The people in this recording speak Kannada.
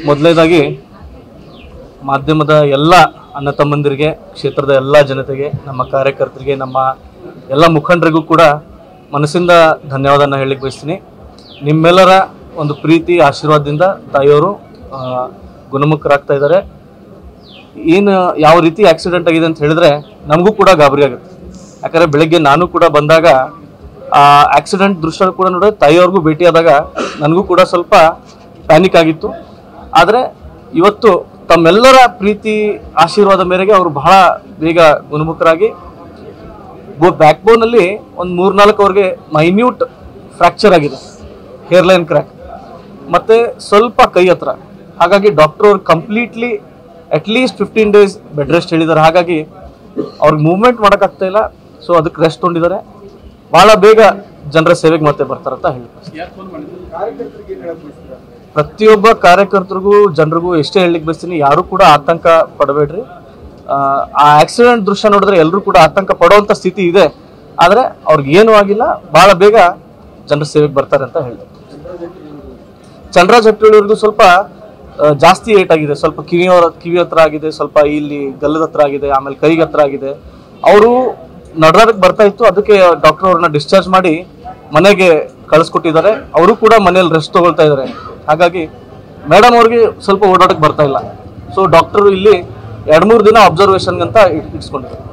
ಮೊದಲನೇದಾಗಿ ಮಾಧ್ಯಮದ ಎಲ್ಲ ಅಣ್ಣ ತಮ್ಮಂದಿರಿಗೆ, ಕ್ಷೇತ್ರದ ಎಲ್ಲ ಜನತೆಗೆ, ನಮ್ಮ ಕಾರ್ಯಕರ್ತರಿಗೆ, ನಮ್ಮ ಎಲ್ಲ ಮುಖಂಡರಿಗೂ ಕೂಡ ಮನಸ್ಸಿಂದ ಧನ್ಯವಾದನ ಹೇಳಲಿಕ್ಕೆ ಬಯಸ್ತೀನಿ. ನಿಮ್ಮೆಲ್ಲರ ಒಂದು ಪ್ರೀತಿ ಆಶೀರ್ವಾದದಿಂದ ತಾಯಿಯವರು ಗುಣಮುಖರಾಗ್ತಾ ಇದ್ದಾರೆ. ಏನು ಯಾವ ರೀತಿ ಆಕ್ಸಿಡೆಂಟ್ ಆಗಿದೆ ಅಂತ ಹೇಳಿದ್ರೆ ನಮಗೂ ಕೂಡ ಗಾಬರಿ ಆಗುತ್ತೆ. ಯಾಕಂದರೆ ಬೆಳಗ್ಗೆ ನಾನು ಕೂಡ ಬಂದಾಗ ಆ ಆಕ್ಸಿಡೆಂಟ್ ದೃಶ್ಯ ಕೂಡ ನೋಡಿದ್ರೆ ತಾಯಿಯವ್ರಿಗೂ ಭೇಟಿಯಾದಾಗ ನನಗೂ ಕೂಡ ಸ್ವಲ್ಪ ಪ್ಯಾನಿಕ್ ಆಗಿತ್ತು. ಆದರೆ ಇವತ್ತು ತಮ್ಮೆಲ್ಲರ ಪ್ರೀತಿ ಆಶೀರ್ವಾದ ಮೇರೆಗೆ ಅವರು ಬಹಳ ಬೇಗ ಗುಣಮುಖರಾಗಿ ಬ್ಯಾಕ್ ಬೋನಲ್ಲಿ ಒಂದು 3-4 ಅವ್ರಿಗೆ ಮೈನ್ಯೂಟ್ ಫ್ರ್ಯಾಕ್ಚರ್ ಆಗಿದೆ, ಹೇರ್ಲೈನ್ ಕ್ರ್ಯಾಕ್, ಮತ್ತು ಸ್ವಲ್ಪ ಕೈ ಹತ್ರ. ಹಾಗಾಗಿ ಡಾಕ್ಟರ್ ಅವ್ರು completely at least 15 days bed rest ಹೇಳಿದ್ದಾರೆ. ಹಾಗಾಗಿ ಅವ್ರಿಗೆ ಮೂವ್ಮೆಂಟ್ ಮಾಡೋಕ್ಕಾಗ್ತಾ ಇಲ್ಲ. ಸೊ ಅದಕ್ಕೆ ರೆಸ್ಟ್ ತೊಗೊಂಡಿದ್ದಾರೆ. ಭಾಳ ಬೇಗ ಜನರ ಸೇವೆಗೆ ಮತ್ತೆ ಬರ್ತಾರಂತ ಹೇಳ್ತಾರೆ. ಪ್ರತಿಯೊಬ್ಬ ಕಾರ್ಯಕರ್ತರಿಗೂ ಜನರಿಗೂ ಎಷ್ಟೇ ಹೇಳಲಿಕ್ಕೆ ಬಯಸ್ತೀನಿ, ಯಾರು ಕೂಡ ಆತಂಕ ಪಡಬೇಡ್ರಿ. ಆ ಆಕ್ಸಿಡೆಂಟ್ ದೃಶ್ಯ ನೋಡಿದ್ರೆ ಎಲ್ಲರೂ ಕೂಡ ಆತಂಕ ಪಡುವಂಥ ಸ್ಥಿತಿ ಇದೆ. ಆದರೆ ಅವ್ರಿಗೆ ಏನೂ ಆಗಿಲ್ಲ, ಭಾಳ ಬೇಗ ಜನರ ಸೇವೆಗೆ ಬರ್ತಾರೆ ಅಂತ ಹೇಳ್ತಾರೆ. ಚಂದ್ರರಾಜ್ ಹಟ್ಟಿಯವ್ರಿಗೂ ಸ್ವಲ್ಪ ಜಾಸ್ತಿ ಏಟ್ ಆಗಿದೆ. ಸ್ವಲ್ಪ ಕಿವಿ ಹತ್ರ ಆಗಿದೆ, ಸ್ವಲ್ಪ ಇಲ್ಲಿ ಗಲ್ಲದ ಹತ್ರ ಆಗಿದೆ, ಆಮೇಲೆ ಕೈಗೆ ಹತ್ರ ಆಗಿದೆ. ಅವರು ನಡ್ರಕ್ಕೆ ಬರ್ತಾ ಇತ್ತು. ಅದಕ್ಕೆ ಡಾಕ್ಟರ್ ಅವ್ರನ್ನ ಡಿಸ್ಚಾರ್ಜ್ ಮಾಡಿ ಮನೆಗೆ ಕಳಿಸ್ಕೊಟ್ಟಿದ್ದಾರೆ. ಅವರು ಕೂಡ ಮನೇಲಿ ರೆಸ್ಟ್ ತಗೊಳ್ತಾ ಇದ್ದಾರೆ. ಹಾಗಾಗಿ ಮೇಡಮ್ ಅವ್ರಿಗೆ ಸ್ವಲ್ಪ ಓಡಾಟಕ್ಕೆ ಬರ್ತಾ ಇಲ್ಲ. ಸೊ ಡಾಕ್ಟರ್ ಇಲ್ಲಿ 2-3 ದಿನ ಅಬ್ಸರ್ವೇಷನ್ಗಂತ ಇಟ್ಸ್ಕೊಂಡಿದ್ದಾರೆ.